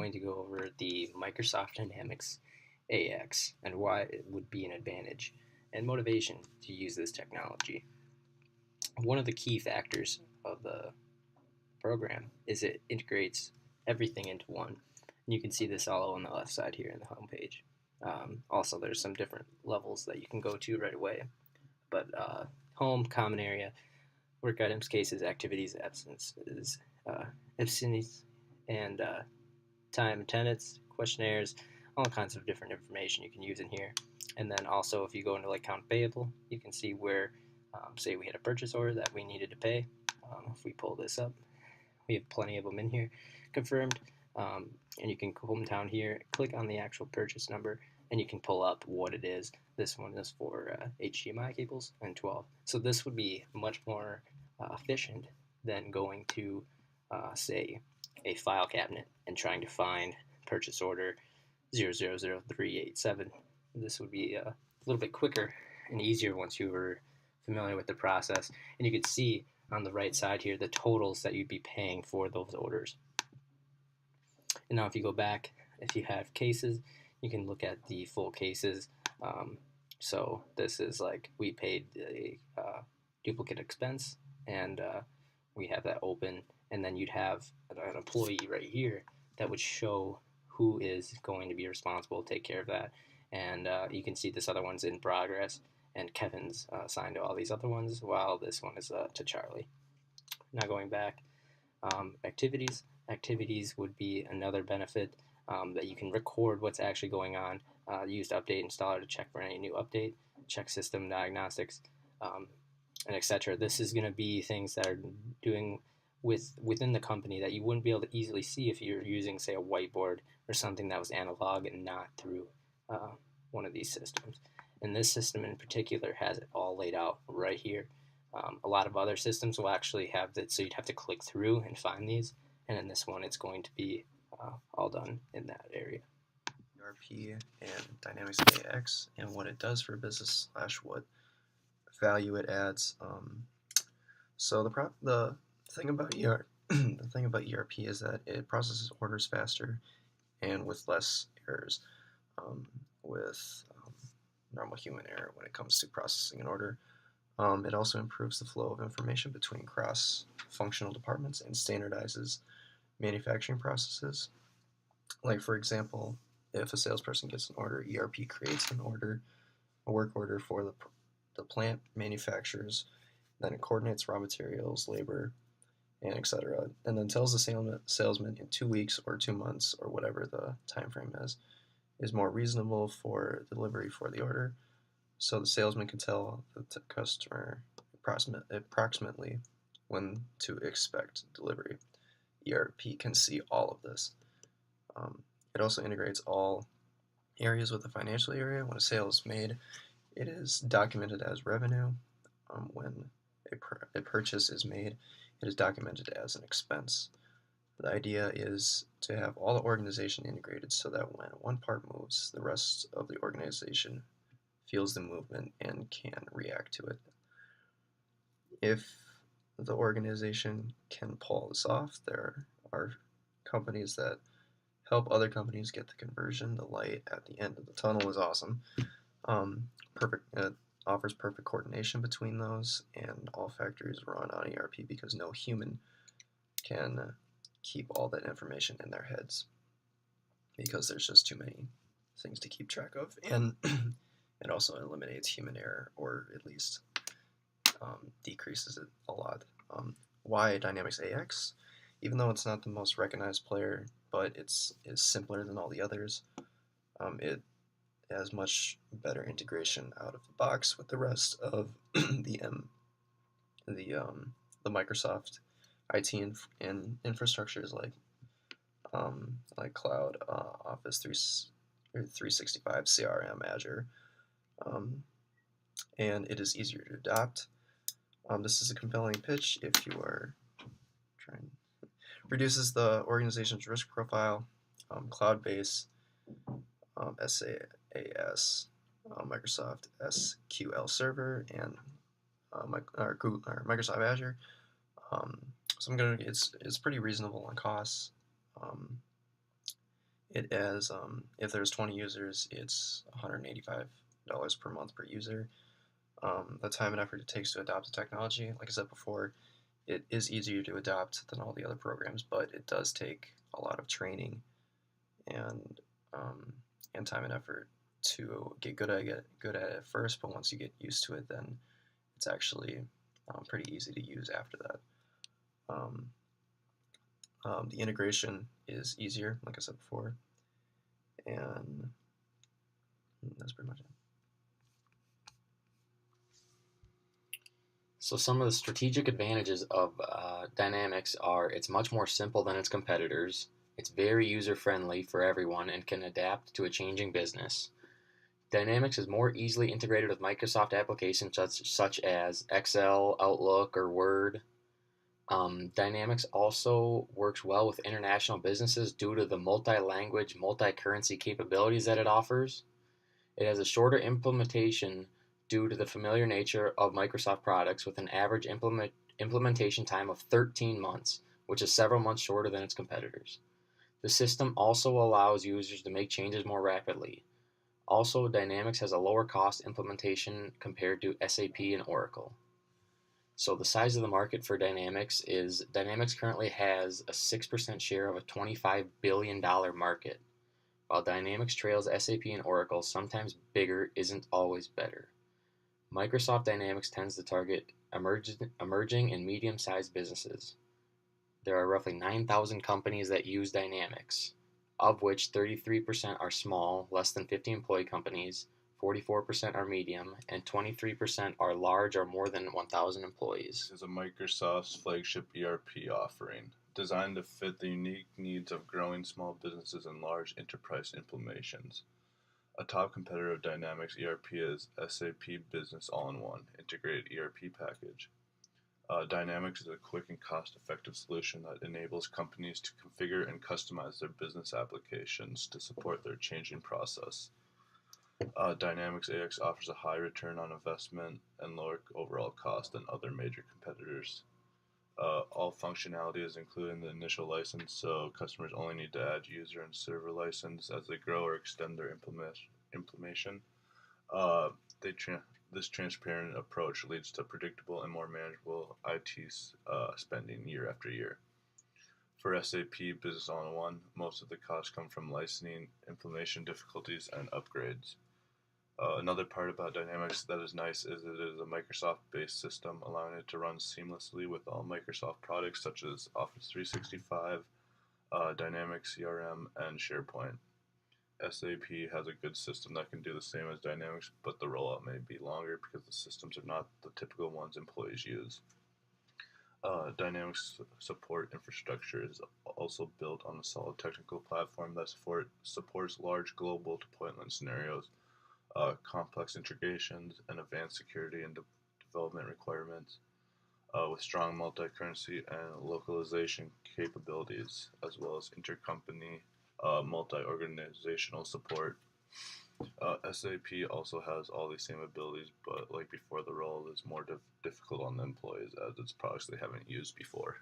going to go over the Microsoft Dynamics AX and why it would be an advantage and motivation to use this technology. One of the key factors of the program is it integrates everything into one. And you can see this all on the left side here in the home page. Also, there's some different levels that you can go to right away. But home, common area, work items, cases, activities, absences, absences, and time attendance, questionnaires, all kinds of different information you can use in here. And then also, if you go into like account payable, you can see where, say we had a purchase order that we needed to pay. If we pull this up, we have plenty of them in here, confirmed. And you can come down here, click on the actual purchase number, and you can pull up what it is. This one is for HDMI cables and 12. So this would be much more efficient than going to, say, a file cabinet and trying to find purchase order 000387. This would be a little bit quicker and easier once you were familiar with the process. And you could see on the right side here the totals that you'd be paying for those orders. And now if you go back, if you have cases, you can look at the full cases. So this is like we paid a duplicate expense, and we have that open, and then you'd have an employee right here that would show who is going to be responsible to take care of that. And you can see this other one's in progress, and Kevin's assigned to all these other ones, while this one is to Charlie. Now going back, activities. Activities would be another benefit that you can record what's actually going on. Use update installer to check for any new update, check system diagnostics, and etc. This is going to be things that are doing within the company that you wouldn't be able to easily see if you're using, say, a whiteboard or something that was analog and not through one of these systems. And this system in particular has it all laid out right here. A lot of other systems will actually have that, so you'd have to click through and find these. And in this one, it's going to be all done in that area. ERP and Dynamics AX and what it does for business / what value it adds. So the thing about ERP is that it processes orders faster and with less errors, with normal human error when it comes to processing an order. It also improves the flow of information between cross-functional departments and standardizes manufacturing processes. Like, for example, if a salesperson gets an order, ERP creates a work order for the plant manufacturers, then it coordinates raw materials, labor, and etc., and then tells the salesman in 2 weeks or 2 months or whatever the time frame is more reasonable for delivery for the order. So the salesman can tell the customer approximately when to expect delivery. ERP can see all of this. It also integrates all areas with the financial area. When a sale is made, it is documented as revenue. When a purchase is made, it is documented as an expense. The idea is to have all the organization integrated so that when one part moves, the rest of the organization feels the movement and can react to it. If the organization can pull this off, there are companies that help other companies get the conversion. The light at the end of the tunnel is awesome. It offers perfect coordination between those, and all factories run on ERP because no human can keep all that information in their heads because there's just too many things to keep track of. And it also eliminates human error, or at least decreases it a lot. Why Dynamics AX? Even though it's not the most recognized player, but it's simpler than all the others, it has much better integration out of the box with the rest of the Microsoft IT and infrastructures like Cloud, Office 365, CRM, Azure, and it is easier to adopt. This is a compelling pitch if you are trying. Reduces the organization's risk profile, cloud-based, SaaS, Microsoft SQL Server, and Microsoft Azure. So it's pretty reasonable on costs. It has, if there's 20 users, it's $185 per month per user. The time and effort it takes to adopt the technology, like I said before, it is easier to adopt than all the other programs, but it does take a lot of training and um, and time and effort to get good at it first. But once you get used to it, then it's actually pretty easy to use after that. Um, the integration is easier, like I said before, and that's pretty much it. So some of the strategic advantages of Dynamics are it's much more simple than its competitors. It's very user-friendly for everyone and can adapt to a changing business. Dynamics is more easily integrated with Microsoft applications such as Excel, Outlook, or Word. Dynamics also works well with international businesses due to the multi-language, multi-currency capabilities that it offers. It has a shorter implementation due to the familiar nature of Microsoft products with an average implementation time of 13 months, which is several months shorter than its competitors. The system also allows users to make changes more rapidly. Also, Dynamics has a lower cost implementation compared to SAP and Oracle. So the size of the market for Dynamics currently has a 6% share of a $25 billion market. While Dynamics trails SAP and Oracle, sometimes bigger isn't always better. Microsoft Dynamics tends to target emerging and medium-sized businesses. There are roughly 9,000 companies that use Dynamics, of which 33% are small, less than 50 employee companies, 44% are medium, and 23% are large or more than 1,000 employees. This is a Microsoft's flagship ERP offering, designed to fit the unique needs of growing small businesses and large enterprise implementations. A top competitor of Dynamics ERP is SAP Business All-in-One Integrated ERP Package. Dynamics is a quick and cost-effective solution that enables companies to configure and customize their business applications to support their changing process. Dynamics AX offers a high return on investment and lower overall cost than other major competitors. All functionality is included in the initial license, so customers only need to add user and server license as they grow or extend their implementation. This transparent approach leads to predictable and more manageable IT spending year after year. For SAP Business All-in-One, most of the costs come from licensing, implementation difficulties, and upgrades. Another part about Dynamics that is nice is that it is a Microsoft-based system, allowing it to run seamlessly with all Microsoft products such as Office 365, Dynamics CRM, and SharePoint. SAP has a good system that can do the same as Dynamics, but the rollout may be longer because the systems are not the typical ones employees use. Dynamics support infrastructure is also built on a solid technical platform that supports large global deployment scenarios, complex integrations, and advanced security and development requirements, with strong multi-currency and localization capabilities, as well as intercompany multi-organizational support. SAP also has all these same abilities, but like before, the role is more difficult on the employees as it's products they haven't used before.